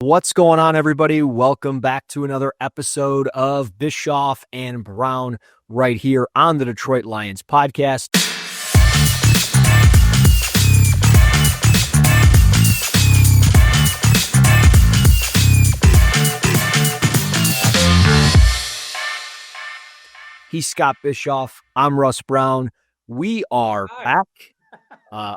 What's going on, everybody? Welcome back to another episode of Bischoff and Brown right here on the Detroit Lions podcast. He's Scott Bischoff. I'm Russ Brown. We are back.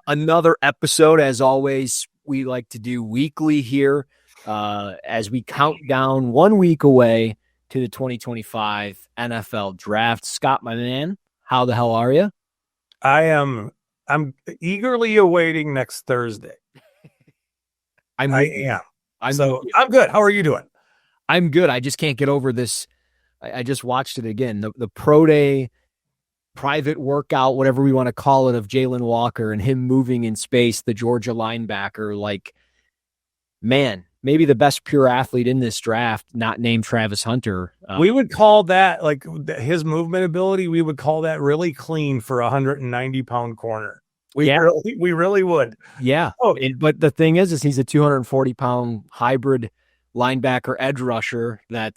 Another episode, as always, we like to do weekly here. As we count down 1 week away to the 2025 NFL draft. Scott, my man, how the hell are you? I'm eagerly awaiting next Thursday. I am. I'm good. How are you doing? I'm good. I just can't get over this. I just watched it again. The pro day, private workout, whatever we want to call it, of Jaylen Walker and him moving in space, the Georgia linebacker. Like, man, maybe the best pure athlete in this draft, not named Travis Hunter. We would call that, like, his movement ability, we would call that really clean for a 190-pound corner. We really would. Yeah. But the thing is he's a 240-pound hybrid linebacker edge rusher that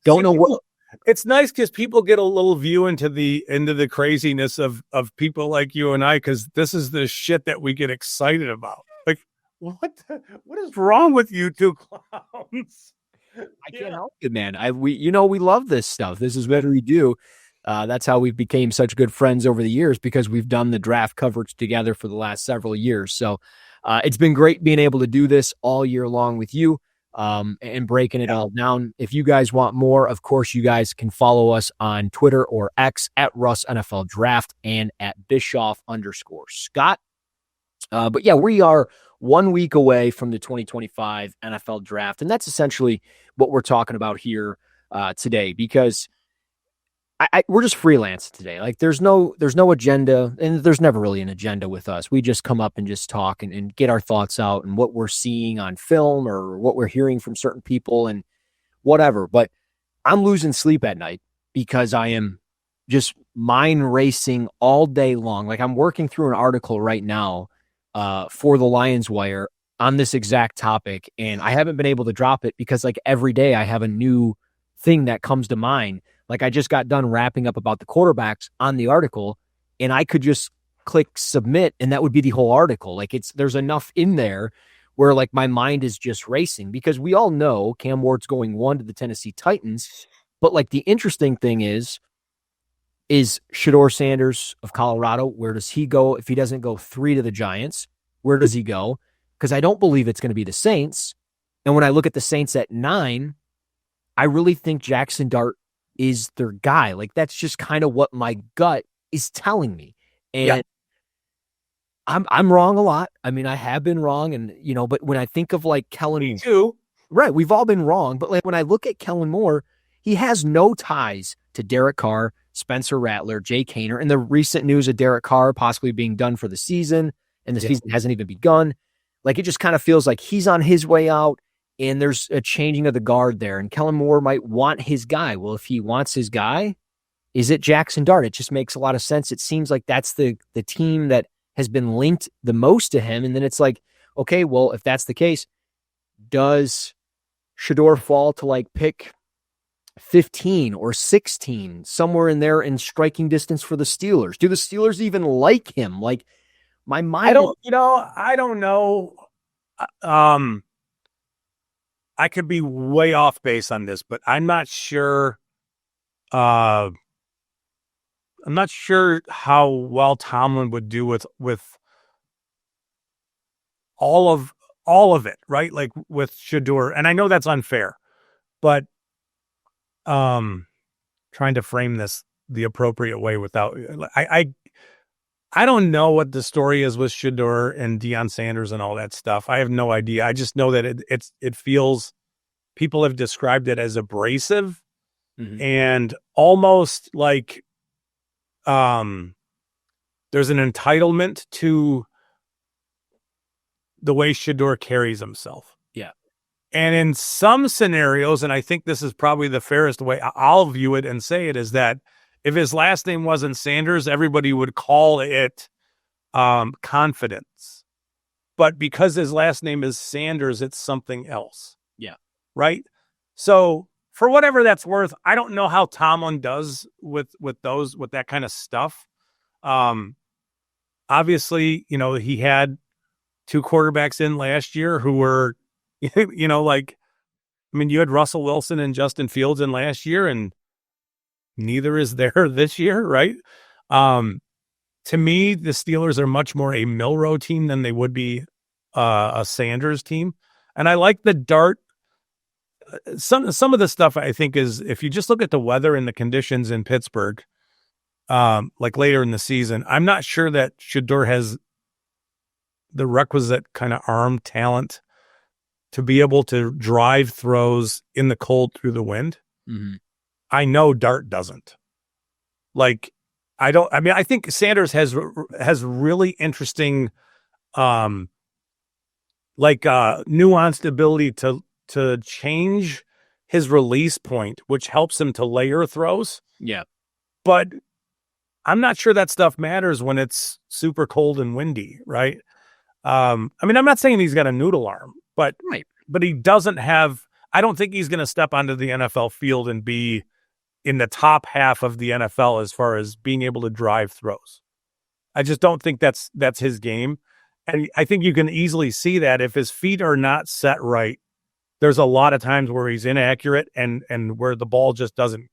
don't know what. It's nice because people get a little view into the craziness of people like you and I, because this is the shit that we get excited about. Like, what is wrong with you two clowns? I can't help it, man. We love this stuff. This is what we do. That's how we've became such good friends over the years, because we've done the draft coverage together for the last several years. So it's been great being able to do this all year long with you and breaking it all down. If you guys want more, of course, you guys can follow us on Twitter or X at Russ NFL Draft and at Bischoff_Scott. But yeah, we are 1 week away from the 2025 NFL draft. And that's essentially what we're talking about here today, because we're just freelance today. Like, there's no agenda, and there's never really an agenda with us. We just come up and just talk and get our thoughts out and what we're seeing on film or what we're hearing from certain people and whatever. But I'm losing sleep at night because I am just mind racing all day long. Like, I'm working through an article right now for the Lions Wire on this exact topic, and I haven't been able to drop it because, like, every day I have a new thing that comes to mind. Like, I just got done wrapping up about the quarterbacks on the article, and I could just click submit, and that would be the whole article. Like, there's enough in there where, like, my mind is just racing, because we all know Cam Ward's going 1 to the Tennessee Titans. But, like, the interesting thing is Shedeur Sanders of Colorado. Where does he go? If he doesn't go 3 to the Giants, where does he go? Because I don't believe it's going to be the Saints. And when I look at the Saints at 9, I really think Jackson Dart is their guy. Like, that's just kind of what my gut is telling me. And I'm wrong a lot. I mean, I have been wrong, and but when I think of, like, Kellen, me too. Right, we've all been wrong. But, like, when I look at Kellen Moore, he has no ties to Derek Carr, Spencer Rattler, Jake Haener, and the recent news of Derek Carr possibly being done for the season, and the season hasn't even begun. Like, it just kind of feels like he's on his way out, and there's a changing of the guard there, and Kellen Moore might want his guy. Well, if he wants his guy, is it Jackson Dart? It just makes a lot of sense. It seems like that's the team that has been linked the most to him, and then it's like, okay, well, if that's the case, does Shedeur fall to, like, pick 15 or 16, somewhere in there in striking distance for the Steelers? Do the Steelers even like him? Like, my mind, I don't know. I could be way off base on this, but I'm not sure. I'm not sure how well Tomlin would do with all of it, right? Like, with Shedeur, and I know that's unfair, but trying to frame this the appropriate way without I don't know what the story is with Shedeur and Deion Sanders and all that stuff. I have no idea. I just know that it feels, people have described it as abrasive and almost like there's an entitlement to the way Shedeur carries himself. Yeah. And in some scenarios, and I think this is probably the fairest way I'll view it and say it, is that if his last name wasn't Sanders, everybody would call it confidence. but because his last name is Sanders, it's something else. Yeah. Right. So for whatever that's worth, I don't know how Tomlin does with that kind of stuff. Obviously, he had two quarterbacks in last year who were, you had Russell Wilson and Justin Fields in last year, and neither is there this year, right? To me, the Steelers are much more a Milroe team than they would be a Sanders team. And I like the Dart. Some of the stuff I think is, if you just look at the weather and the conditions in Pittsburgh, like later in the season, I'm not sure that Shedeur has the requisite kind of arm talent to be able to drive throws in the cold through the wind. Mm-hmm. I know Dart doesn't. I think Sanders has really interesting, nuanced ability to change his release point, which helps him to layer throws. Yeah. But I'm not sure that stuff matters when it's super cold and windy, right? I'm not saying he's got a noodle arm, but he doesn't have, I don't think he's going to step onto the NFL field and be in the top half of the NFL as far as being able to drive throws. I just don't think that's his game. And I think you can easily see that if his feet are not set right, there's a lot of times where he's inaccurate and where the ball just doesn't,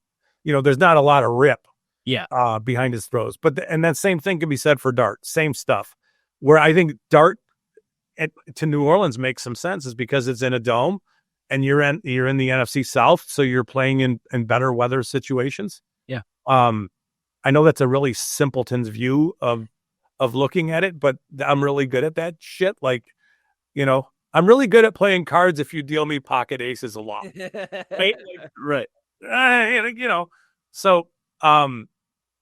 there's not a lot of rip behind his throws. And that same thing can be said for Dart. Same stuff. Where I think Dart to New Orleans makes some sense is because it's in a dome and you're in the NFC South, so you're playing in better weather situations. Yeah. I know that's a really simpleton's view of looking at it, but I'm really good at that shit. I'm really good at playing cards if you deal me pocket aces a lot. Right? Right. So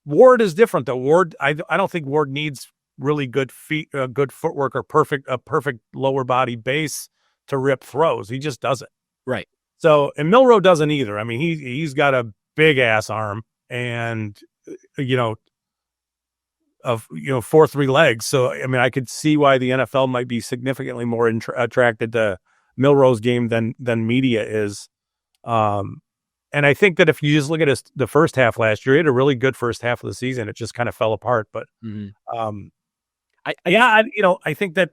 Ward is different though. Ward, I don't think Ward needs really good feet, good footwork, or a perfect lower body base to rip throws. He just doesn't. Right. So, and Milroe doesn't either. I mean, he's got a big ass arm and, 4-3 legs. So, I could see why the NFL might be significantly more attracted to Milroe's game than media is. And I think that if you just look at the first half last year, he had a really good first half of the season. It just kind of fell apart. But, I think that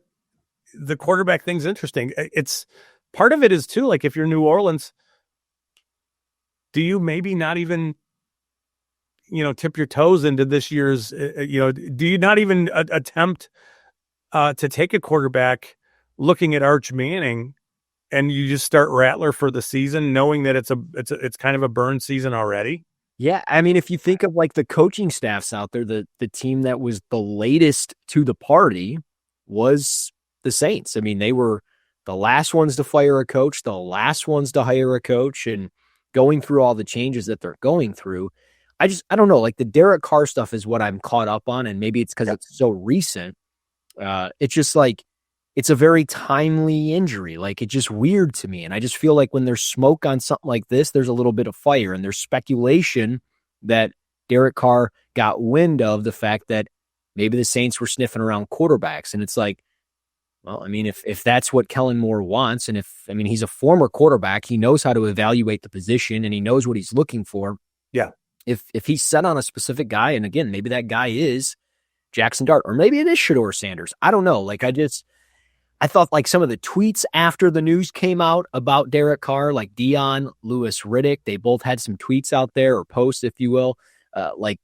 the quarterback thing's interesting. It's part of it is too, like if you're New Orleans, do you maybe not even, tip your toes into this year's, do you not even attempt to take a quarterback looking at Arch Manning and you just start Rattler for the season, knowing that it's kind of a burn season already? Yeah. If you think of like the coaching staffs out there, the team that was the latest to the party was the Saints. They were the last ones to fire a coach, the last ones to hire a coach, and going through all the changes that they're going through. I don't know, like the Derek Carr stuff is what I'm caught up on. And maybe it's because it's so recent. It's just like, it's a very timely injury. Like, it's just weird to me. And I just feel like when there's smoke on something like this, there's a little bit of fire, and there's speculation that Derek Carr got wind of the fact that maybe the Saints were sniffing around quarterbacks. And it's like, well, if that's what Kellen Moore wants, and he's a former quarterback, he knows how to evaluate the position and he knows what he's looking for. Yeah. If he's set on a specific guy, and again, maybe that guy is Jackson Dart, or maybe it is Shedeur Sanders. I don't know. Like, I thought like some of the tweets after the news came out about Derek Carr, like Dion, Lewis Riddick, they both had some tweets out there, or posts, if you will, like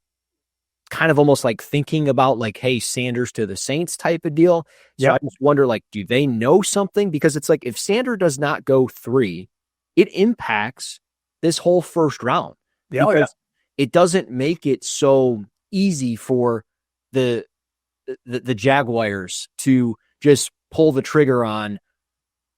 kind of almost like thinking about like, hey, Sanders to the Saints type of deal. So I just wonder, like, do they know something? Because it's like, if Sanders does not go 3, it impacts this whole first round. Because it doesn't make it so easy for the Jaguars to just pull the trigger on,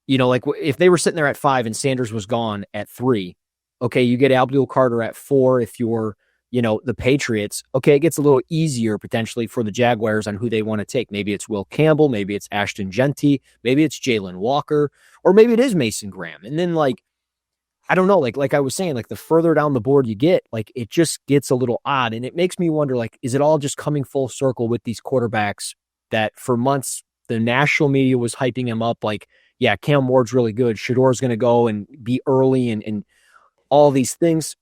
like if they were sitting there at 5 and Sanders was gone at 3, okay, you get Abdul Carter at 4 if you're, the Patriots. Okay, it gets a little easier potentially for the Jaguars on who they want to take. Maybe it's Will Campbell, maybe it's Ashton Genty, maybe it's Jalen Walker, or maybe it is Mason Graham. And then, like, I don't know, like I was saying, like the further down the board you get, like it just gets a little odd. And it makes me wonder, like, is it all just coming full circle with these quarterbacks that for months the national media was hyping him up like, yeah, Cam Ward's really good. Shador's going to go and be early and all these things.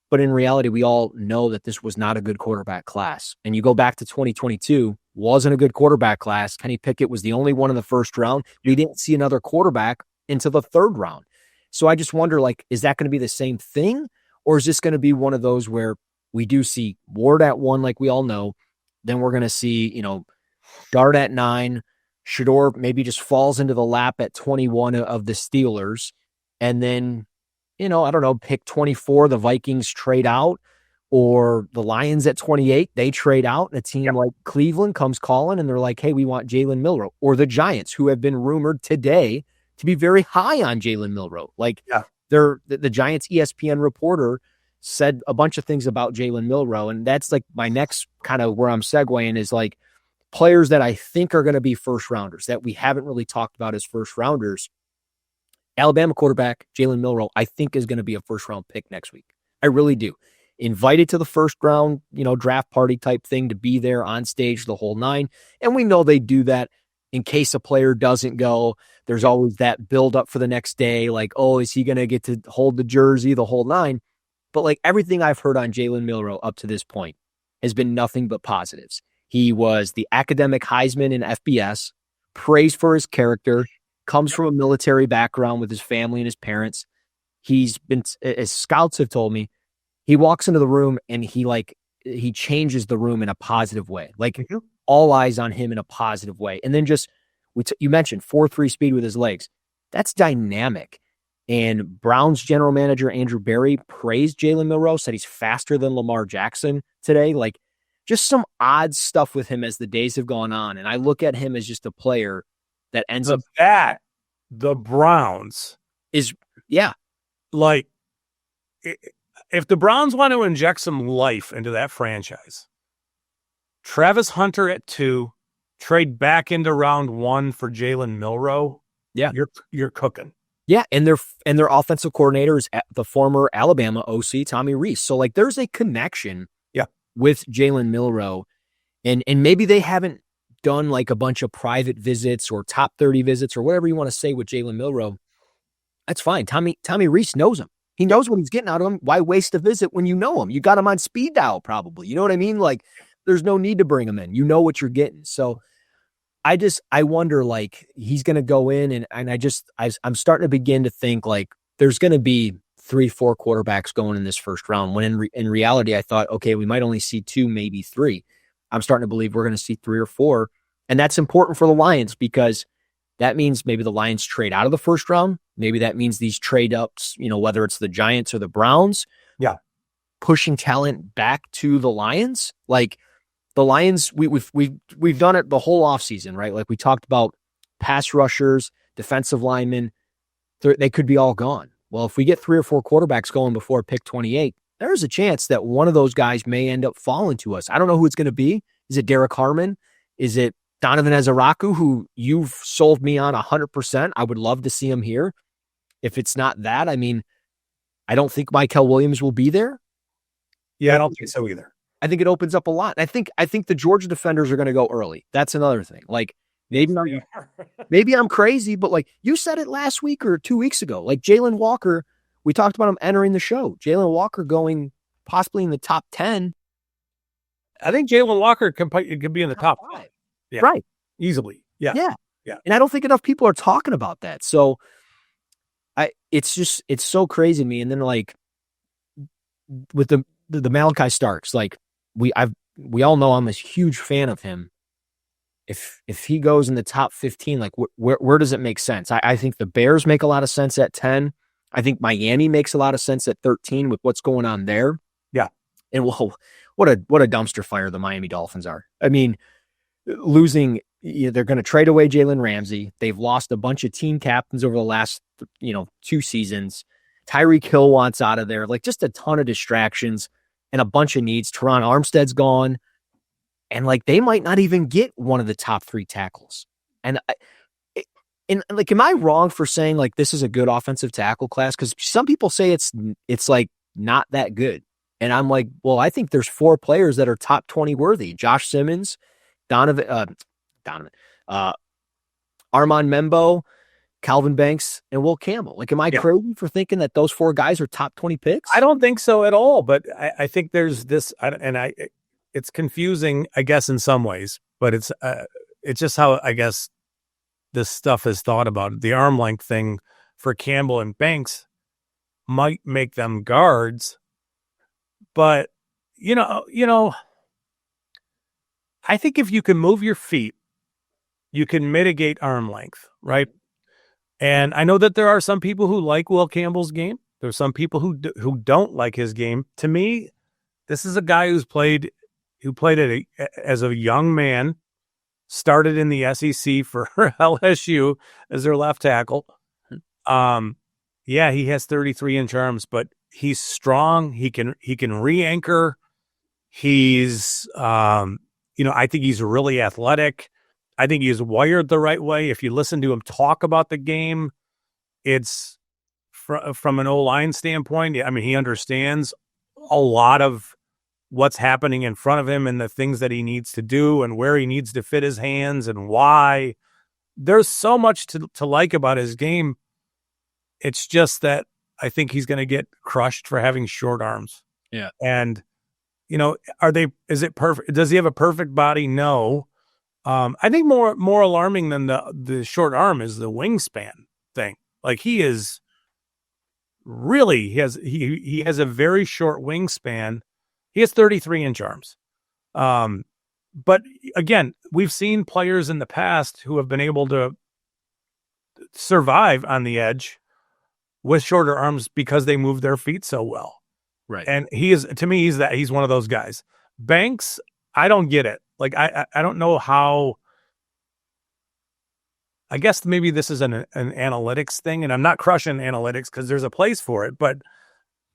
But in reality, we all know that this was not a good quarterback class. And you go back to 2022, wasn't a good quarterback class. Kenny Pickett was the only one in the first round. We didn't see another quarterback into the third round. So I just wonder, like, is that going to be the same thing? Or is this going to be one of those where we do see Ward at 1, like we all know, then we're going to see, Dart at 9, Shador maybe just falls into the lap at 21 of the Steelers, and then, I don't know, pick 24, the Vikings trade out, or the Lions at 28, they trade out, and a team like Cleveland comes calling, and they're like, hey, we want Jaylen Milroe, or the Giants, who have been rumored today to be very high on Jaylen Milroe. Like, the Giants ESPN reporter said a bunch of things about Jaylen Milroe, and that's like my next kind of where I'm segueing is like players that I think are going to be first rounders that we haven't really talked about as first rounders. Alabama quarterback Jaylen Milroe, I think, is going to be a first round pick next week. I really do. Invited to the first round, draft party type thing to be there on stage, the whole 9. And we know they do that in case a player doesn't go. There's always that build up for the next day. Like, oh, is he going to get to hold the jersey, the whole 9? But like everything I've heard on Jaylen Milroe up to this point has been nothing but positives. He was the academic Heisman in FBS, praised for his character, comes from a military background with his family and his parents. He's been, as scouts have told me, he walks into the room and he changes the room in a positive way. Like all eyes on him in a positive way. And then just, you mentioned 4.3 speed with his legs. That's dynamic. And Browns general manager Andrew Berry praised Jaylen Milroe, said he's faster than Lamar Jackson today. Like just some odd stuff with him as the days have gone on. And I look at him as just a player that ends up that the Browns is, like, if the Browns want to inject some life into that franchise, Travis Hunter at 2, trade back into round 1 for Jaylen Milroe. Yeah, you're cooking. Yeah, and their offensive coordinator is the former Alabama OC Tommy Rees. So like, there's a connection, with Jaylen Milroe, and maybe they haven't done like a bunch of private visits or top 30 visits or whatever you want to say with Jaylen Milroe. That's fine. Tommy Rees knows him. He knows what he's getting out of him. Why waste a visit when you know him? You got him on speed dial, probably. You know what I mean? Like, there's no need to bring him in. You know what you're getting. So I wonder, like, he's going to go in, and I'm starting to begin to think like there's going to be 3-4 quarterbacks going in this first round, when in reality, I thought, okay, we might only see 2, maybe 3. I'm starting to believe we're going to see 3 or 4. And that's important for the Lions, because that means maybe the Lions trade out of the first round. Maybe that means these trade ups, whether it's the Giants or the Browns, pushing talent back to the Lions. Like the Lions, we've done it the whole offseason, right? Like we talked about pass rushers, defensive linemen, they could be all gone. Well, if we get 3 or 4 quarterbacks going before pick 28, there's a chance that one of those guys may end up falling to us. I don't know who it's going to be. Is it Derek Harmon? Is it Donovan Ezaraku, who you've sold me on 100%? I would love to see him here. If it's not that, I mean, I don't think Mykel Williams will be there. Yeah, I don't think so either. I think it opens up a lot. I think the Georgia defenders are going to go early. That's another thing. Like, maybe I'm crazy, but like you said it last week or 2 weeks ago, like Jalen Walker, we talked about him entering the show. Jalen Walker going possibly in the top 10. I think Jalen Walker could be in the top 5. Yeah. Right. Easily. Yeah. And I don't think enough people are talking about that. So it's so crazy to me. And then like with the Malachi Starks, like we all know I'm a huge fan of him. If he goes in the top 15, like where does it make sense? I think the Bears make a lot of sense at 10. I think Miami makes a lot of sense at 13 with what's going on there. Yeah. And whoa, what a dumpster fire the Miami Dolphins are. I mean, losing, they're going to trade away Jalen Ramsey. They've lost a bunch of team captains over the last, 2 seasons. Tyreek Hill wants out of there. Like just a ton of distractions and a bunch of needs. Teron Armstead's gone. And like, they might not even get one of the top 3 tackles. And like, am I wrong for saying like, this is a good offensive tackle class? Cause some people say it's like not that good. And I'm like, well, I think there's 4 players that are top 20 worthy. Josh Simmons, Donovan, Armand Membo, Kelvin Banks, and Will Campbell. Like, am I Yeah. crazy for thinking that those 4 guys are top 20 picks? I don't think so at all, but I think there's this, it's confusing, I guess, in some ways, but it's just how, I guess, this stuff is thought about. The arm length thing for Campbell and Banks might make them guards, but you know, I think if you can move your feet, you can mitigate arm length, right? And I know that there are some people who like Will Campbell's game. There's some people who don't like his game. To me, this is a guy who played as a young man, started in the SEC for LSU as their left tackle. Yeah, he has 33-inch arms, but he's strong. He can re-anchor. He's, I think he's really athletic. I think he's wired the right way. If you listen to him talk about the game, it's from an O-line standpoint. I mean, he understands a lot of what's happening in front of him and the things that he needs to do and where he needs to fit his hands and why. There's so much to like about his game. It's just that I think he's going to get crushed for having short arms. Yeah. And, is it perfect? Does he have a perfect body? No. I think more alarming than the short arm is the wingspan thing. Like, he is really, he has a very short wingspan. He has 33-inch arms. But again, we've seen players in the past who have been able to survive on the edge with shorter arms because they move their feet so well. Right. And to me, he's one of those guys. Banks, I don't get it. Like, I don't know how. I guess maybe this is an analytics thing, and I'm not crushing analytics because there's a place for it. But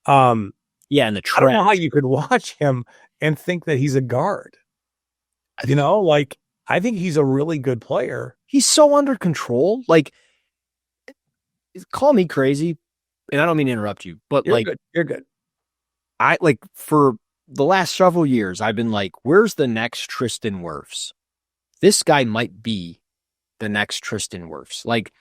yeah, and the I don't know how you could watch him and think that he's a guard. Like, I think he's a really good player. He's so under control. Like, call me crazy, and I don't mean to interrupt you, but You're good. I for the last several years, I've been like, where's the next Tristan Wirfs? This guy might be the next Tristan Wirfs. Like,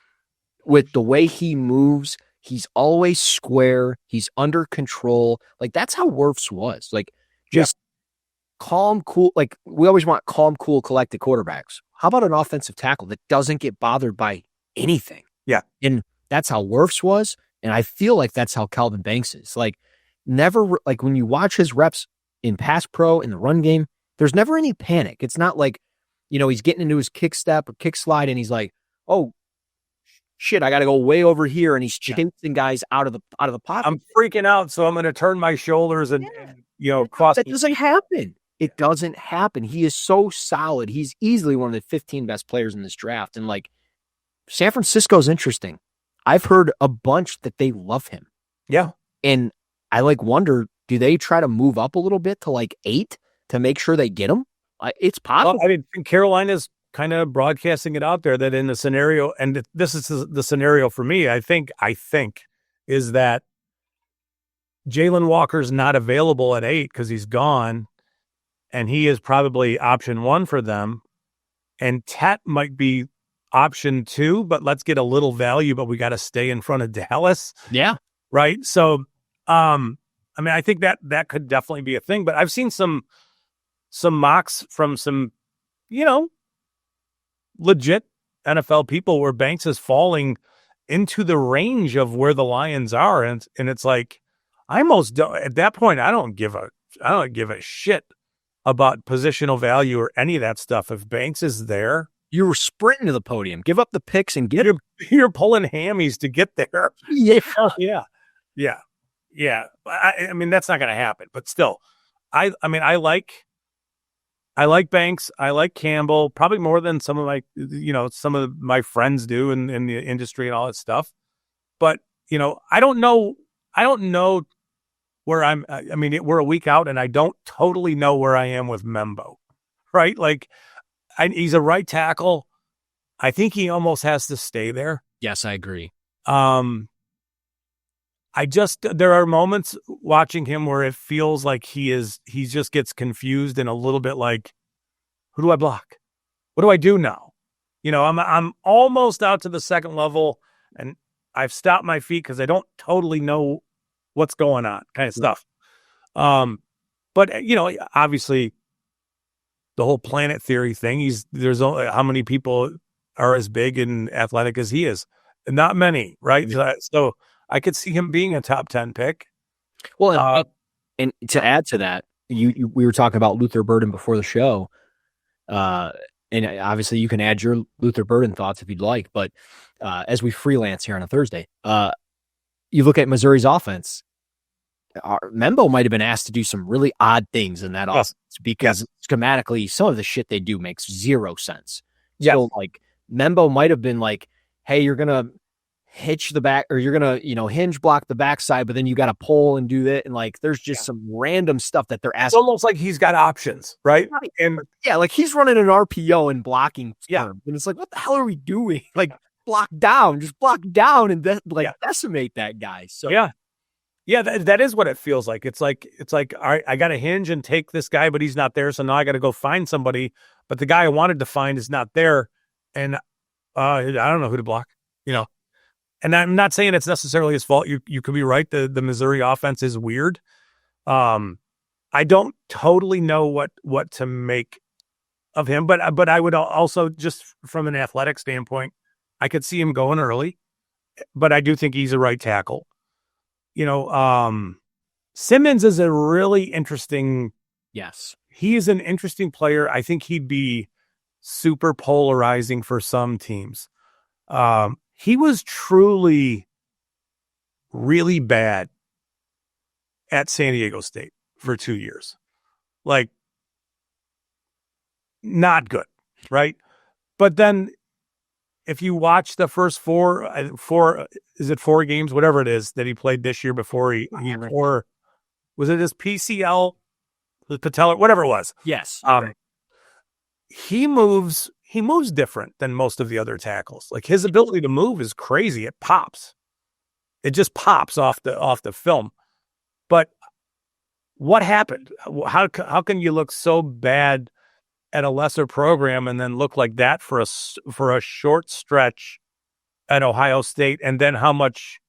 with the way he moves, he's always square. He's under control. Like, that's how Wirfs was. Like, just calm, cool. Like, we always want calm, cool, collected quarterbacks. How about an offensive tackle that doesn't get bothered by anything? Yeah. And that's how Wirfs was. And I feel like that's how Kelvin Banks is. Like, never, like, when you watch his reps in pass pro, in the run game, there's never any panic. It's not like, he's getting into his kick step or kick slide and he's like, oh, shit, I got to go way over here. And he's chasing guys out of the pocket. I'm freaking out, so I'm going to turn my shoulders and cross. That doesn't happen. It doesn't happen. He is so solid. He's easily one of the 15 best players in this draft. And, like, San Francisco's interesting. I've heard a bunch that they love him. Yeah. And I wonder, do they try to move up a little bit to 8 to make sure they get him? It's possible. Well, I mean, Carolina's kind of broadcasting it out there that in the scenario, and this is the scenario for me, I think is that Jalen Walker's not available at 8 because he's gone, and he is probably option 1 for them. And Tet might be option 2, but let's get a little value, but we got to stay in front of Dallas. Yeah. Right. So, I think that could definitely be a thing, but I've seen some mocks from some, legit NFL people where Banks is falling into the range of where the Lions are. And it's like, I most don't, at that point, I don't give a shit about positional value or any of that stuff. If Banks is there, you were sprinting to the podium, give up the picks and get him. You're pulling hammies to get there. Yeah. Yeah. I mean, that's not going to happen, but still, I like Banks. I like Campbell probably more than some of my friends do in the industry and all that stuff. But, I don't know where we're a week out and I don't totally know where I am with Membo, right? Like, he's a right tackle. I think he almost has to stay there. Yes, I agree. There are moments watching him where it feels like he just gets confused and a little bit like, who do I block? What do I do now? I'm almost out to the second level, and I've stopped my feet because I don't totally know what's going on, kind of stuff. But obviously, the whole planet theory thing. There's only how many people are as big and athletic as he is. Not many, right? So I could see him being a top 10 pick. Well, and to add to that, we were talking about Luther Burden before the show. And obviously you can add your Luther Burden thoughts if you'd like, but as we freelance here on a Thursday, you look at Missouri's offense. Membo might have been asked to do some really odd things in that offense because schematically, some of the shit they do makes zero sense. Yeah. So like Membo might have been like, hey, you're going to hitch the back, or you're going to, hinge block the backside, but then you got to pull and do that. And like, there's just some random stuff that they're asking. It's almost like he's got options, right? And like he's running an RPO and blocking. Yeah. And it's like, what the hell are we doing? Like block down, and decimate that guy. So yeah, that is what it feels like. It's like, all right, I got to hinge and take this guy, but he's not there. So now I got to go find somebody, but the guy I wanted to find is not there. And I don't know who to block, and I'm not saying it's necessarily his fault. You could be right. The Missouri offense is weird. I don't totally know what to make of him, but I would also, just from an athletic standpoint, I could see him going early, but I do think he's a right tackle. Simmons is a really interesting. Yes, he is an interesting player. I think he'd be super polarizing for some teams. He was truly really bad at San Diego State for 2 years. Like, not good, right? But then if you watch the first four, is it 4 games, whatever it is that he played this year before or was it his PCL, the patellar, whatever it was? Yes. He moves different than most of the other tackles. Like, his ability to move is crazy. It pops. It just pops off the film. But what happened? How can you look so bad at a lesser program and then look like that for a short stretch at Ohio State? And then how much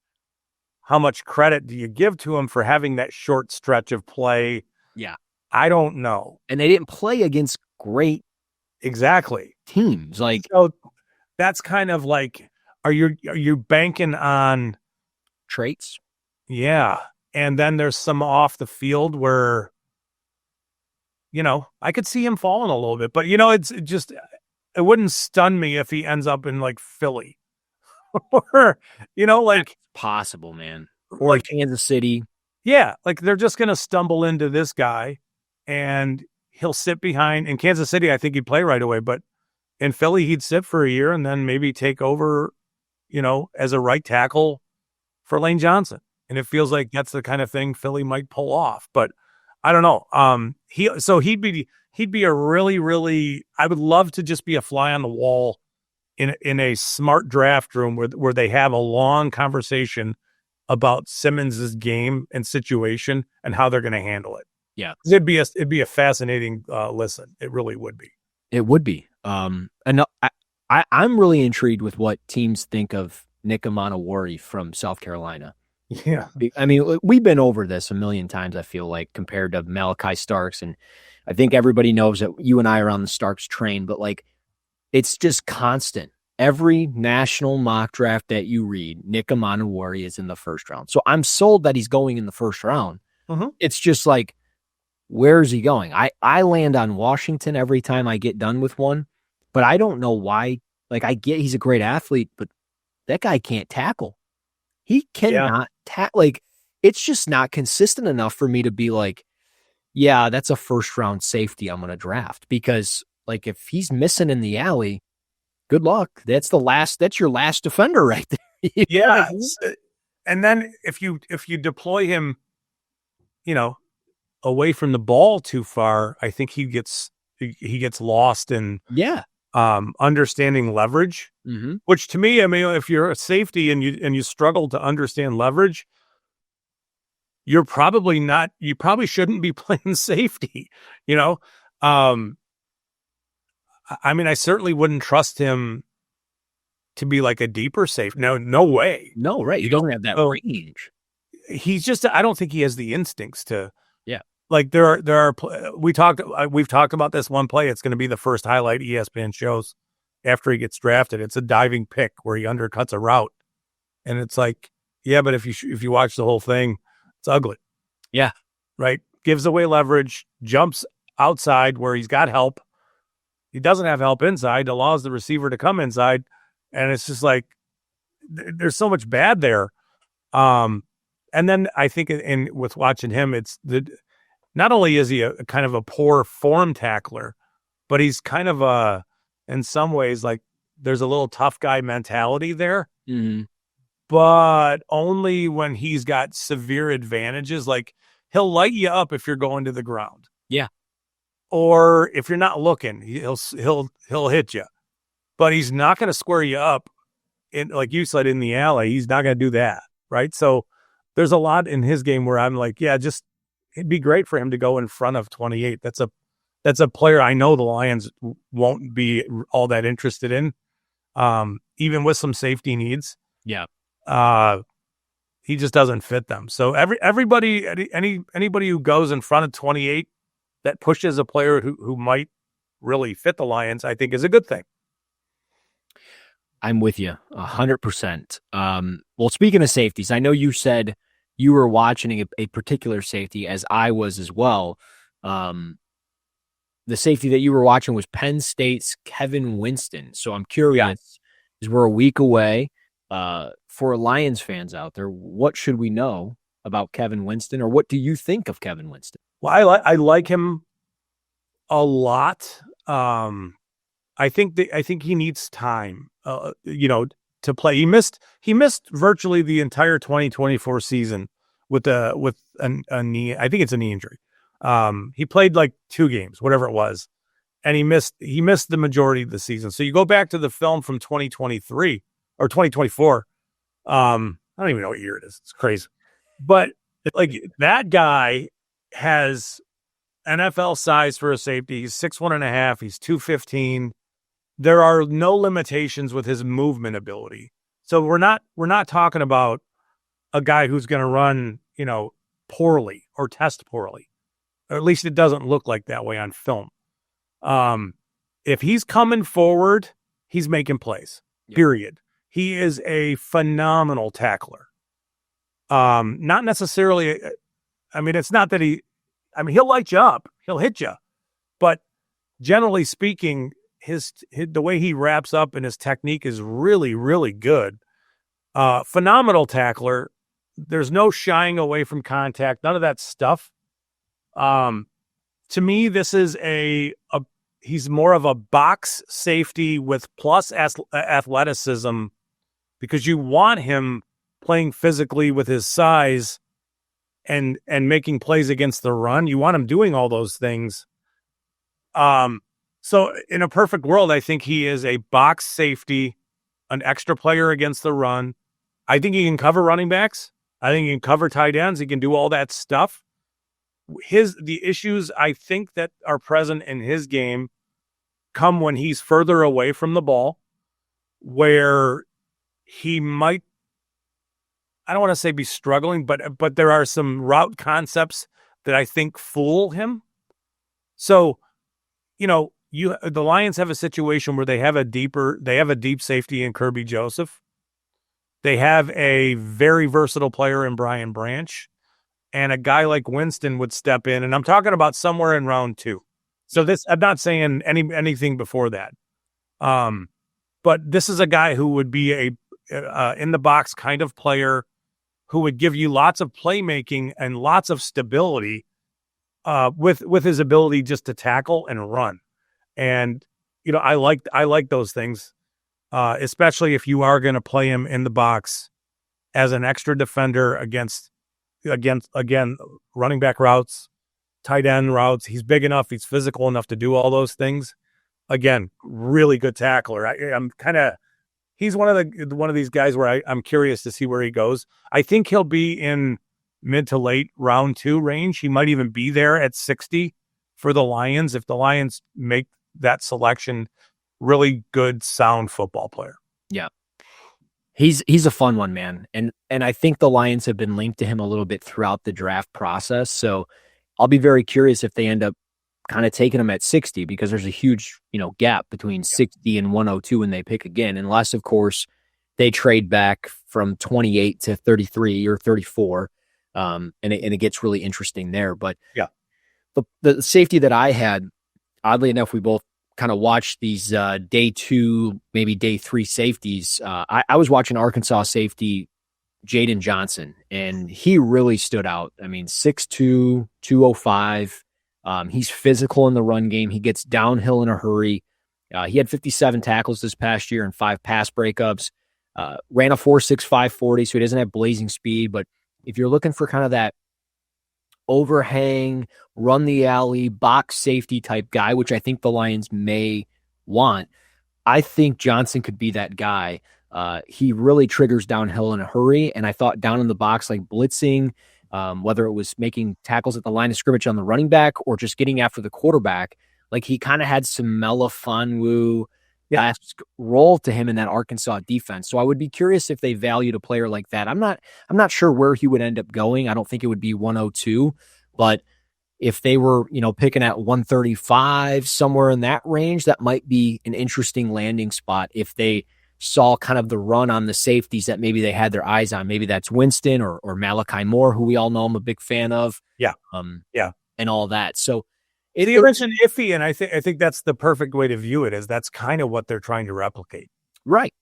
credit do you give to him for having that short stretch of play? Yeah. I don't know. And they didn't play against great teams. Like, so that's kind of like, are you banking on traits? Yeah. And then there's some off the field where, I could see him falling a little bit, but it wouldn't stun me if he ends up in like Philly or, like possible, man, or like Kansas City. Yeah. Like, they're just going to stumble into this guy and he'll sit behind. In Kansas City, I think he'd play right away, but in Philly, he'd sit for a year and then maybe take over, as a right tackle for Lane Johnson. And it feels like that's the kind of thing Philly might pull off, but I don't know. He'd be a really, really, I would love to just be a fly on the wall in a smart draft room where they have a long conversation about Simmons's game and situation and how they're going to handle it. Yeah. It'd be a fascinating listen. It really would be. It would be. And I'm really intrigued with what teams think of Nick Amanawari from South Carolina. Yeah. I mean, we've been over this a million times, I feel like, compared to Malachi Starks. And I think everybody knows that you and I are on the Starks train, but like, it's just constant. Every national mock draft that you read, Nick Amanawari is in the first round. So I'm sold that he's going in the first round. Mm-hmm. It's just like, where is he going? I land on Washington every time I get done with one, but I don't know why. Like, I get he's a great athlete, but that guy can't tackle. He cannot tackle. Like, it's just not consistent enough for me to be like, yeah, that's a first round safety I'm going to draft. Because like, if he's missing in the alley, good luck. That's your last defender right there. Yeah. And then if you deploy him, away from the ball too far, I think he gets lost in understanding leverage, which to me, I mean, if you're a safety and you struggle to understand leverage, you probably shouldn't be playing safety, I mean, I certainly wouldn't trust him to be like a deeper safe. No way. No, right. He doesn't have that range. He's just, I don't think he has the instincts to, yeah. Like we've talked about this one play. It's going to be the first highlight ESPN shows after he gets drafted. It's a diving pick where he undercuts a route. And it's like, yeah, but if you watch the whole thing, it's ugly. Yeah. Right. Gives away leverage, jumps outside where he's got help. He doesn't have help inside, allows the receiver to come inside. And it's just like, there's so much bad there. And then I think with watching him, not only is he a kind of a poor form tackler, but he's kind of in some ways, like there's a little tough guy mentality there, but only when he's got severe advantages. Like he'll light you up if you're going to the ground. Yeah. Or if you're not looking, he'll hit you, but he's not going to square you up like you said, in the alley. He's not going to do that. Right. So there's a lot in his game where I'm like, yeah, it'd be great for him to go in front of 28. That's a player I know the Lions won't be all that interested in, even with some safety needs. Yeah. He just doesn't fit them. So anybody who goes in front of 28 that pushes a player who might really fit the Lions, I think is a good thing. I'm with you 100%. Well, speaking of safeties, I know you said you were watching a particular safety, as I was as well. The safety that you were watching was Penn State's Kelvin Winston. So I'm curious, as we're a week away, for Lions fans out there, what should we know about Kelvin Winston, or what do you think of Kelvin Winston? Well, I like him a lot. I think he needs time, to play. He missed virtually the entire 2024 season with a knee. I think it's a knee injury. He played like 2 games, whatever it was, and he missed the majority of the season. So you go back to the film from 2023 or 2024. I don't even know what year it is. It's crazy, but like that guy has NFL size for a safety. He's 6'1.5". He's 215. There are no limitations with his movement ability. So we're not talking about a guy who's going to run, poorly or test poorly. Or at least it doesn't look like that way on film. If he's coming forward, he's making plays. Period. He is a phenomenal tackler. Not necessarily. I mean, it's not that he'll light you up, he'll hit you, but generally speaking, the way he wraps up and his technique is really, really good. Phenomenal tackler. There's no shying away from contact, none of that stuff. To me, this is he's more of a box safety with plus athleticism, because you want him playing physically with his size and making plays against the run. You want him doing all those things. So in a perfect world, I think he is a box safety, an extra player against the run. I think he can cover running backs. I think he can cover tight ends. He can do all that stuff. The issues I think that are present in his game come when he's further away from the ball, where he might, I don't want to say be struggling, but there are some route concepts that I think fool him. So, the Lions have a situation where they have a deep safety in Kirby Joseph. They have a very versatile player in Brian Branch, and a guy like Winston would step in. And I'm talking about somewhere in round 2. So I'm not saying anything before that. But this is a guy who would be a in the box kind of player who would give you lots of playmaking and lots of stability, with his ability just to tackle and run. And, I like those things, especially if you are going to play him in the box as an extra defender against again, running back routes, tight end routes. He's big enough. He's physical enough to do all those things. Again, really good tackler. He's one of these guys where I'm curious to see where he goes. I think he'll be in mid to late round 2 range. He might even be there at 60 for the Lions if the Lions make that selection. Really good, sound football player. Yeah. He's a fun one, man. And I think the Lions have been linked to him a little bit throughout the draft process. So I'll be very curious if they end up kind of taking him at 60, because there's a huge, gap between 60 and 102 when they pick again, unless of course they trade back from 28 to 33 or 34. And it gets really interesting there. But yeah, the safety that I had, oddly enough, we both kind of watched these day 2, maybe day 3 safeties. I was watching Arkansas safety Jaden Johnson, and he really stood out. I mean, 6'2", 205. He's physical in the run game. He gets downhill in a hurry. He had 57 tackles this past year and 5 pass breakups. Ran a 4.65 40, so he doesn't have blazing speed. But if you're looking for kind of that overhang, run the alley, box safety type guy, which I think the Lions may want, I think Johnson could be that guy. He really triggers downhill in a hurry, and I thought down in the box, like blitzing, whether it was making tackles at the line of scrimmage on the running back or just getting after the quarterback, like he kind of had some Melifonwu role to him in that Arkansas defense. So I would be curious if they valued a player like that. I'm not sure where he would end up going. I don't think it would be 102, but if they were, picking at 135, somewhere in that range, that might be an interesting landing spot if they saw kind of the run on the safeties that maybe they had their eyes on. Maybe that's Winston or Malachi Moore, who we all know I'm a big fan of. Yeah. And all that. So you mentioned iffy, and I think that's the perfect way to view it, is that's kind of what they're trying to replicate. Right.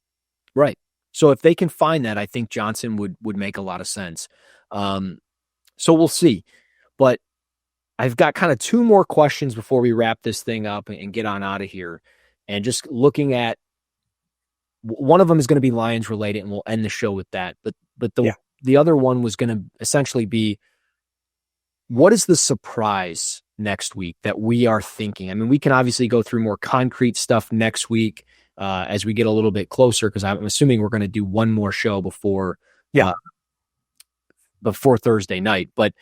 So if they can find that, I think Johnson would make a lot of sense. So we'll see. But I've got kind of 2 more questions before we wrap this thing up and get on out of here. And just looking at, one of them is going to be Lions related, and we'll end the show with that. But the other one was going to essentially be, what is the surprise next week that we are thinking? I mean, we can obviously go through more concrete stuff next week as we get a little bit closer, because I'm assuming we're going to do one more show before Thursday night. But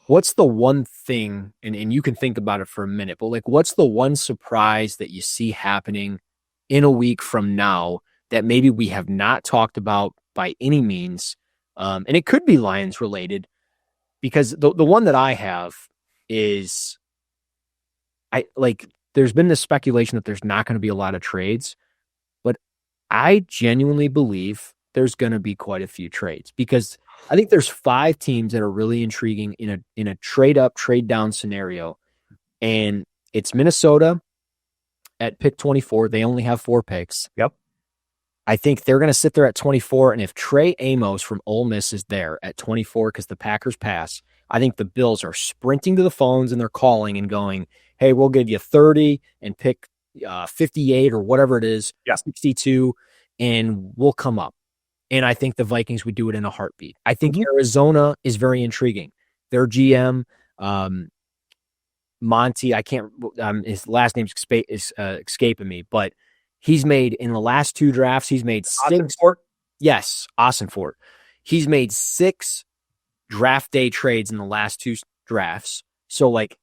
what's the one thing, and you can think about it for a minute, but like, what's the one surprise that you see happening in a week from now that maybe we have not talked about by any means? And it could be Lions related, because the one that I have is, there's been this speculation that there's not going to be a lot of trades, but I genuinely believe there's going to be quite a few trades, because I think there's 5 teams that are really intriguing in a trade up, trade down scenario. And it's Minnesota at pick 24. They only have 4 picks. Yep. I think they're going to sit there at 24. And if Trey Amos from Ole Miss is there at 24, because the Packers pass, I think the Bills are sprinting to the phones and they're calling and going, hey, we'll give you 30 and pick 58 or whatever it is, 62, and we'll come up. And I think the Vikings would do it in a heartbeat. I think Arizona is very intriguing. Their GM, Monty, I can't, his last name's escaping me, but he's made, in the last 2 drafts, he's made 6. Yes, Ossenfort. He's made 6 draft day trades in the last 2 drafts. So, like,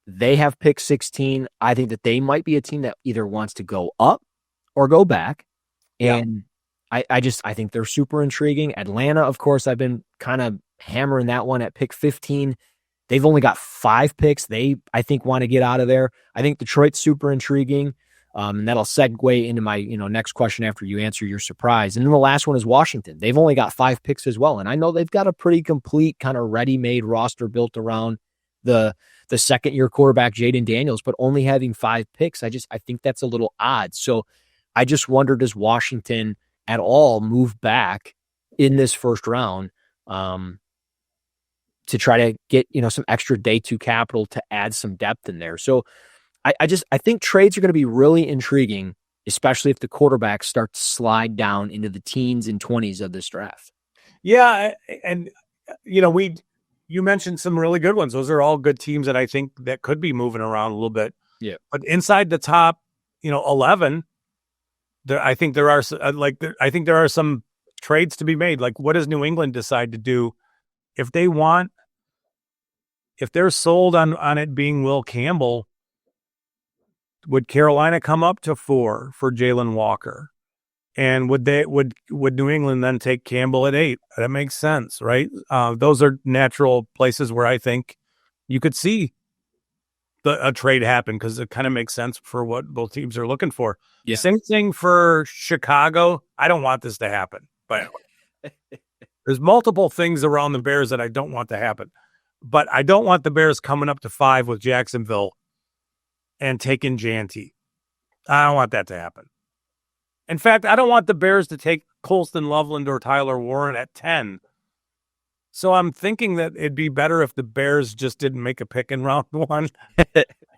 they have pick 16. I think that they might be a team that either wants to go up or go back. And I think they're super intriguing. Atlanta, of course, I've been kind of hammering that one at pick 15. They've only got 5 picks. They, I think, want to get out of there. I think Detroit's super intriguing. And that'll segue into my, next question after you answer your surprise. And then the last one is Washington. They've only got 5 picks as well. And I know they've got a pretty complete kind of ready-made roster built around the second-year quarterback, Jaden Daniels, but only having 5 picks. I think that's a little odd. So I just wonder, does Washington at all move back in this first round to try to get, some extra day 2 capital to add some depth in there? So I think trades are going to be really intriguing, especially if the quarterbacks start to slide down into the teens and 20s of this draft. Yeah. And, you mentioned some really good ones. Those are all good teams that I think that could be moving around a little bit. Yeah. But inside the top, 11, I think there are some trades to be made. Like, what does New England decide to do if they're sold on it being Will Campbell? would Carolina come up to 4 for Jalen Walker? And would New England then take Campbell at 8? That makes sense, right? Those are natural places where I think you could see a trade happen because it kind of makes sense for what both teams are looking for. Yeah. Same thing for Chicago. I don't want this to happen, but there's multiple things around the Bears that I don't want to happen. But I don't want the Bears coming up to 5 with Jacksonville and taking Janty. I don't want that to happen. In fact, I don't want the Bears to take Colston Loveland or Tyler Warren at 10. So I'm thinking that it'd be better if the Bears just didn't make a pick in round 1,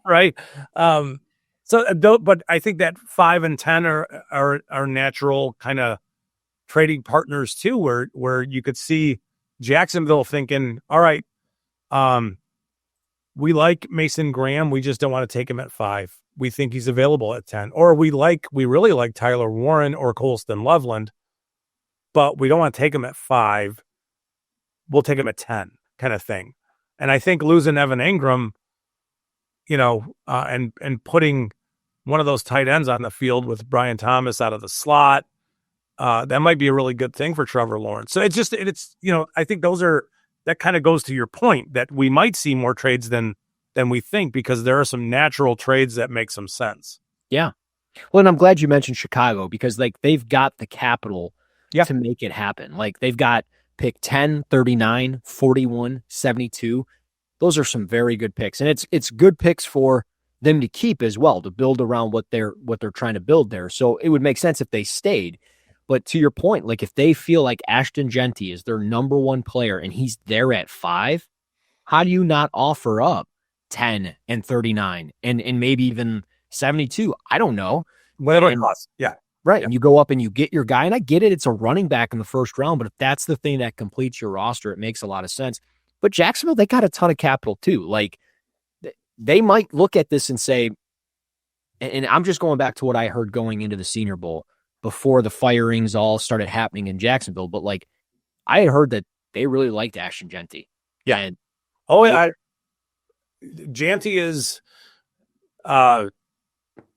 right? But I think that 5 and 10 are natural kind of trading partners too, where you could see Jacksonville thinking, all right, we like Mason Graham, we just don't want to take him at 5. We think he's available at 10. Or we really like Tyler Warren or Colston Loveland, but we don't want to take him at 5. We'll take him at 10 kind of thing. And I think losing Evan Ingram, and putting one of those tight ends on the field with Brian Thomas out of the slot, that might be a really good thing for Trevor Lawrence. So I think that kind of goes to your point that we might see more trades than we think, because there are some natural trades that make some sense. Yeah. Well, and I'm glad you mentioned Chicago, because they've got the capital to make it happen. They've got pick 10, 39, 41, 72. Those are some very good picks. And it's good picks for them to keep as well, to build around what they're trying to build there. So it would make sense if they stayed. But to your point, if they feel like Ashton Genty is their number 1 player and he's there at 5, how do you not offer up 10 and 39 and maybe even 72? I don't know. Whatever it costs. Yeah. Right. Yeah. And you go up and you get your guy. And I get it. It's a running back in the first round. But if that's the thing that completes your roster, it makes a lot of sense. But Jacksonville, they got a ton of capital too. They might look at this and say, and I'm just going back to what I heard going into the Senior Bowl before the firings all started happening in Jacksonville. But I had heard that they really liked Ashton Genty. Yeah. And, Janty is,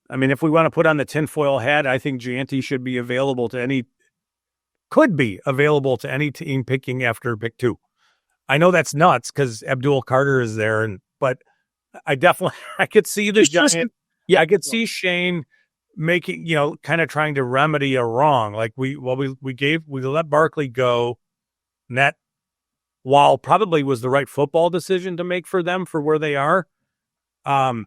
if we want to put on the tinfoil hat, I think Janty should be available to any team picking after pick 2. I know that's nuts because Abdul Carter is there, but I could see the Giant. Yeah, I could see Shane making, kind of trying to remedy a wrong. We let Barkley go, and that, while probably was the right football decision to make for them for where they are, we're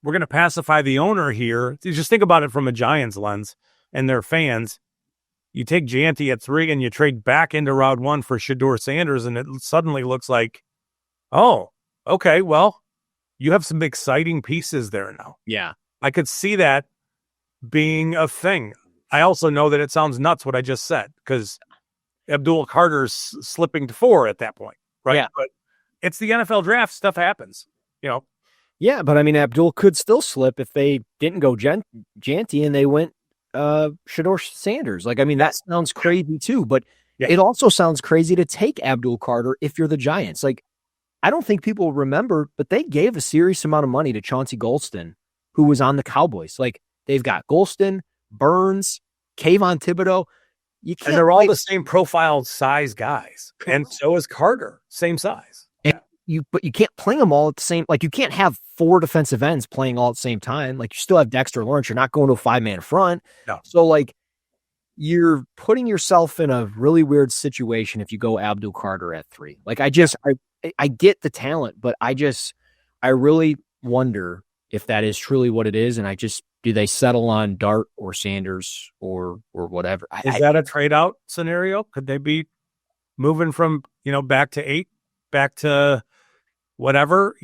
going to pacify the owner here. Just think about it from a Giants lens and their fans. You take Janty at 3 and you trade back into round 1 for Shedeur Sanders, and it suddenly looks like, oh, okay, well, you have some exciting pieces there now. Yeah. I could see that being a thing. I also know that it sounds nuts what I just said, because Abdul Carter's slipping to 4 at that point, right? Yeah. But it's the NFL draft. Stuff happens, Yeah, but Abdul could still slip if they didn't go Janty and they went Shedeur Sanders. That sounds crazy too, but it also sounds crazy to take Abdul Carter if you're the Giants. I don't think people remember, but they gave a serious amount of money to Chauncey Golston, who was on the Cowboys. They've got Golston, Burns, Kayvon Thibodeau. And they're all the same profile size guys. And so is Carter, same size. But you can't play them all at the same. You can't have 4 defensive ends playing all at the same time. You still have Dexter Lawrence. You're not going to a 5-man front. No. So you're putting yourself in a really weird situation if you go Abdul Carter at 3. I get the talent, but I really wonder if that is truly what it is. And do they settle on Dart or Sanders or whatever? Is that a trade out scenario? Could they be moving from, back to 8, back to whatever,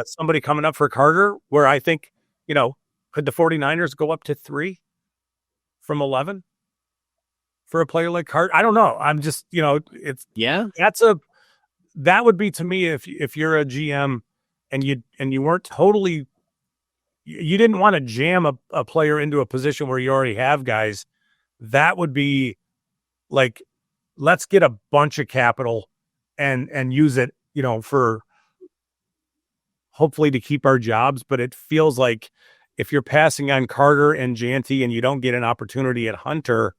somebody coming up for Carter, where I think, could the 49ers go up to 3 from 11 for a player like Carter? I don't know. I'm just, that would be, to me, if you're a GM and you weren't totally, you didn't want to jam a player into a position where you already have guys, that would be let's get a bunch of capital and use it, for hopefully to keep our jobs. But it feels like if you're passing on Carter and Janty and you don't get an opportunity at Hunter,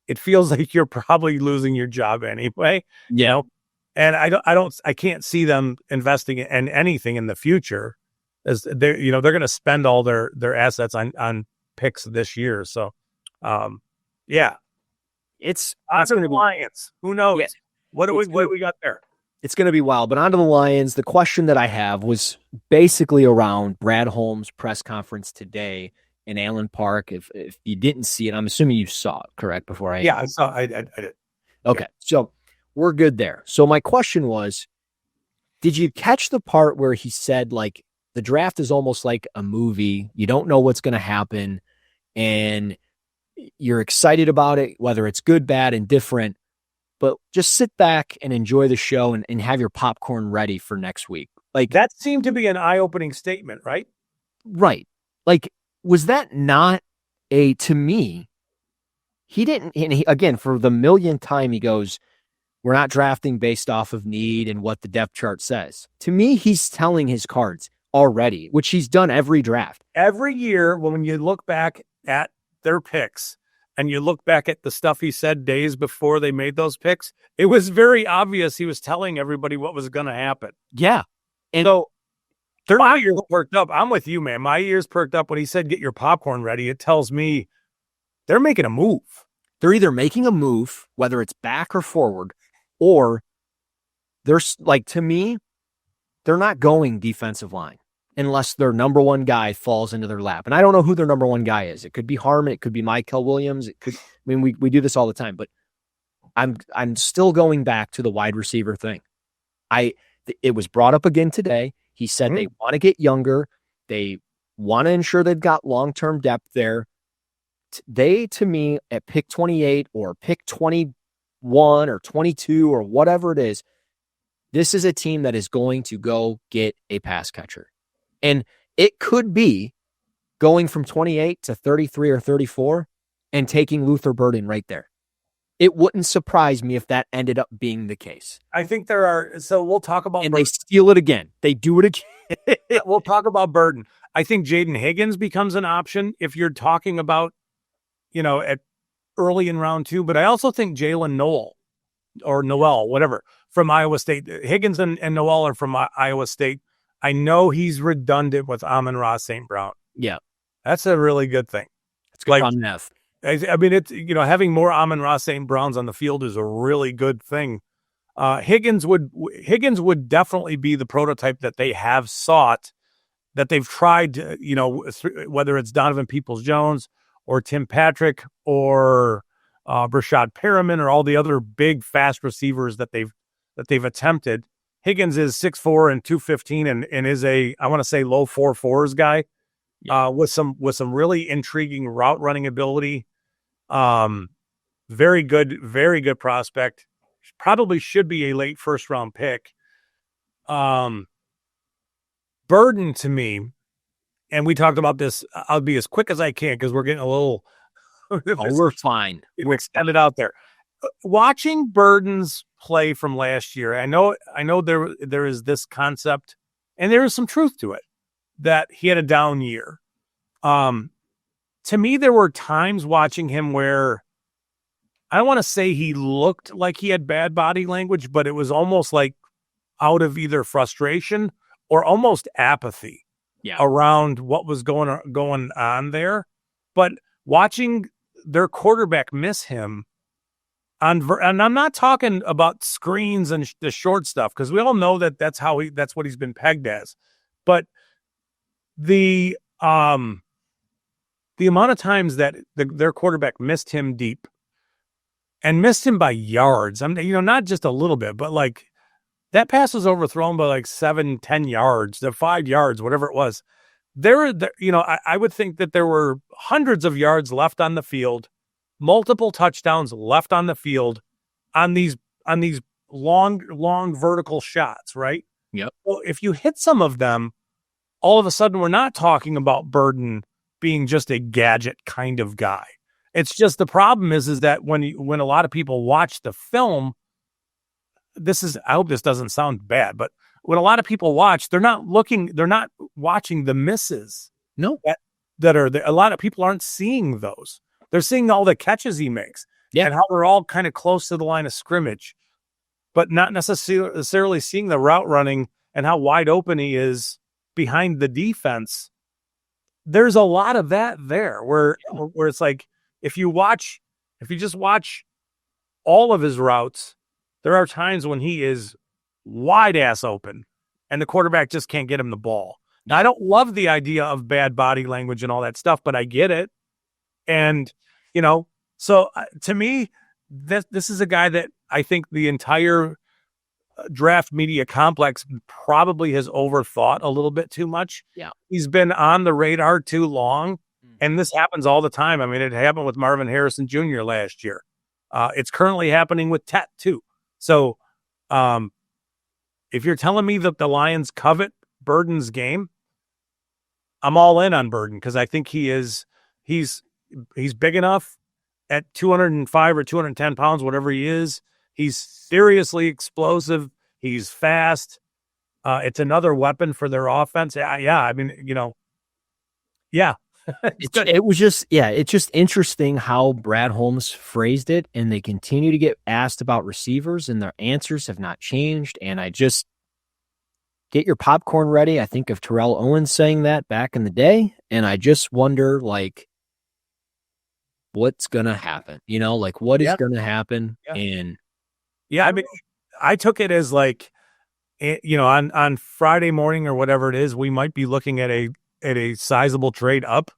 it feels like you're probably losing your job anyway. Yeah. You know? And I can't see them investing in anything in the future, as they're going to spend all their assets on picks this year. So, yeah, it's going to be Lions. Who knows? Yeah. What do we got there? It's going to be wild. But onto the Lions. The question that I have was basically around Brad Holmes' press conference today in Allen Park. If you didn't see it, I'm assuming you saw it, correct? Before I I saw. I did. Okay, so we're good there. So my question was, did you catch the part where he said, like, the draft is almost like a movie. You don't know what's going to happen, and you're excited about it, whether it's good, bad, and different, but just sit back and enjoy the show and have your popcorn ready for next week. Like, that seemed to be an eye-opening statement, right? Right. Like, was that not to me, he didn't, and again, for the millionth time, he goes, we're not drafting based off of need and what the depth chart says. To me, he's telling his cards already, which he's done every draft. Every year, when you look back at their picks and you look back at the stuff he said days before they made those picks, it was very obvious he was telling everybody what was going to happen. Yeah. And so my ears perked up. I'm with you, man. My ears perked up when he said, get your popcorn ready. It tells me they're making a move. They're either making a move, whether it's back or forward, or they're like, to me, they're not going defensive line unless their number one guy falls into their lap. And I don't know who their number one guy is. It could be Harmon. It could be Michael Williams. It could, we do this all the time, but I'm still going back to the wide receiver thing. It was brought up again today. He said they want to get younger. They want to ensure they've got long-term depth there. They, to me, at pick 28 or pick 21 or 22 or whatever it is, this is a team that is going to go get a pass catcher. And it could be going from 28 to 33 or 34 and taking Luther Burden right there. It wouldn't surprise me if that ended up being the case. I think there are, so we'll talk about and Burden. They steal it again. They do it again. We'll talk about Burden. I think Jaden Higgins becomes an option if you're talking about, at early in round 2, but I also think Jaylen Noel, whatever, from Iowa State. Higgins and Noel are from Iowa State. I know he's redundant with Amon-Ra St. Brown. Yeah. That's a really good thing. It's good on math. I mean, it's, having more Amon-Ra St. Browns on the field is a really good thing. Higgins would definitely be the prototype that they have sought, that they've tried, whether it's Donovan Peoples-Jones or Tim Patrick or Brashad Perriman or all the other big, fast receivers that they've attempted. Higgins is 6'4" and 215 and is I want to say low 4.4s guy, with some really intriguing route running ability. Very good prospect. Probably should be a late first round pick. Burden, to me, and we talked about this. I'll be as quick as I can because we're getting a little. We're fine. We're extended out there. Watching Burden's play from last year, I know there is this concept, and there is some truth to it, that he had a down year. To me, there were times watching him where I don't want to say he looked like he had bad body language, but it was almost like out of either frustration or almost apathy around what was going on there. But watching their quarterback miss him and I'm not talking about screens and the short stuff, because we all know that's what he's been pegged as. But the amount of times that their quarterback missed him deep and missed him by yards, not just a little bit, but like that pass was overthrown by like 7-10 yards, the 5 yards, whatever it was. I would think that there were hundreds of yards left on the field, multiple touchdowns left on the field on these long vertical shots, right? Yep. Well, if you hit some of them, all of a sudden we're not talking about Burden being just a gadget kind of guy. It's just the problem is that when a lot of people watch the film, I hope this doesn't sound bad, but when a lot of people watch, they're not watching the misses. No. a lot of people aren't seeing those. They're seeing all the catches he makes and how they're all kind of close to the line of scrimmage, but not necessarily seeing the route running and how wide open he is behind the defense. There's a lot of that there where it's like, if you just watch all of his routes, there are times when he is wide ass open and the quarterback just can't get him the ball. Now, I don't love the idea of bad body language and all that stuff, but I get it. And, so to me, this is a guy that I think the entire draft media complex probably has overthought a little bit too much. Yeah. He's been on the radar too long. And this happens all the time. I mean, it happened with Marvin Harrison Jr. last year. It's currently happening with Tet too. So if you're telling me that the Lions covet Burden's game, I'm all in on Burden, because I think he's big enough at 205 or 210 pounds, whatever he is. He's seriously explosive. He's fast. It's another weapon for their offense. Yeah. I mean, yeah. It's just interesting how Brad Holmes phrased it, and they continue to get asked about receivers and their answers have not changed. And I just get your popcorn ready. I think of Terrell Owens saying that back in the day. And I just wonder, what's going to happen? What is going to happen? Yeah. And I mean, I took it as on Friday morning or whatever it is, we might be looking at a sizable trade up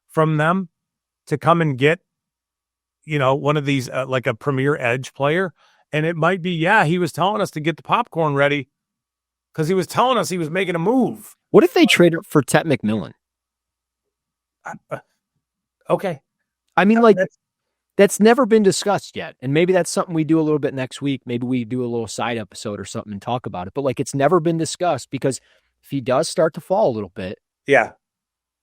from them to come and get, one of these, like a premier edge player. And it might be, he was telling us to get the popcorn ready because he was telling us he was making a move. What if they traded for Tet McMillan? Okay. I mean, that's never been discussed yet. And maybe that's something we do a little bit next week. Maybe we do a little side episode or something and talk about it. But it's never been discussed, because if he does start to fall a little bit. Yeah.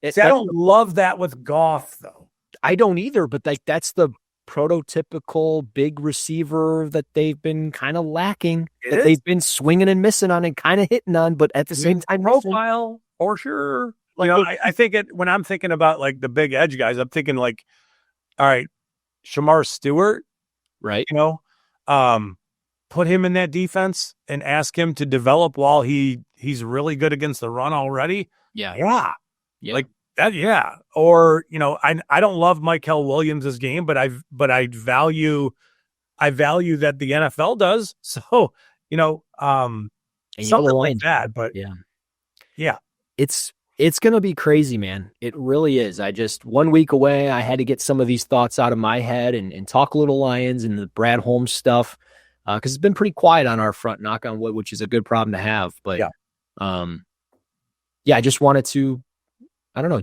I don't love that with Goff, though. I don't either, but that's the prototypical big receiver that they've been kind of lacking, they've been swinging and missing on and kind of hitting on, but at the same time, profile for sure. I think when I'm thinking about the big edge guys, I'm thinking all right, Shamar Stewart, right? Put him in that defense and ask him to develop while he's really good against the run already. Yeah. Like that. Yeah. Or, I don't love Michael Williams' game, but I value that the NFL does. So, something like that, but yeah. It's going to be crazy, man. It really is. 1 week away, I had to get some of these thoughts out of my head and talk a little Lions and the Brad Holmes stuff. Because it's been pretty quiet on our front, knock on wood, which is a good problem to have. But I just wanted to,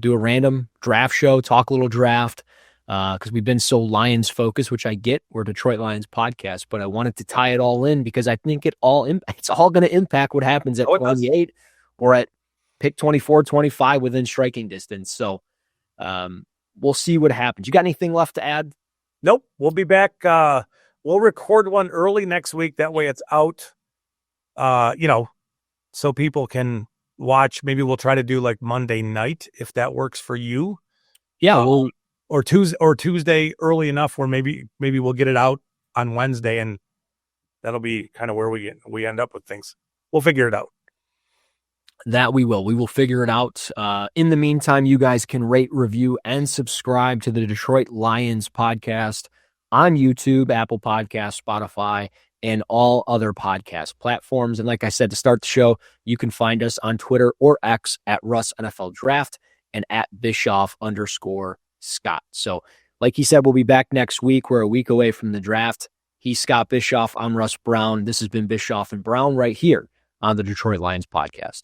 do a random draft show, talk a little draft, because we've been so Lions focused, which I get. We're a Detroit Lions podcast, but I wanted to tie it all in because I think it's all going to impact what happens at 28 or at pick 24, 25 within striking distance. So we'll see what happens. You got anything left to add? Nope. We'll be back. We'll record one early next week. That way it's out, so people can watch. Maybe we'll try to do Monday night if that works for you. Yeah. Or Tuesday early enough where maybe we'll get it out on Wednesday, and that'll be kind of where we end up with things. We'll figure it out. That we will. We will figure it out. In the meantime, you guys can rate, review, and subscribe to the Detroit Lions podcast on YouTube, Apple Podcasts, Spotify, and all other podcast platforms. And like I said, to start the show, you can find us on Twitter or X at Russ NFL Draft and at Bischoff_Scott. So like he said, we'll be back next week. We're a week away from the draft. He's Scott Bischoff. I'm Russ Brown. This has been Bischoff and Brown right here on the Detroit Lions podcast.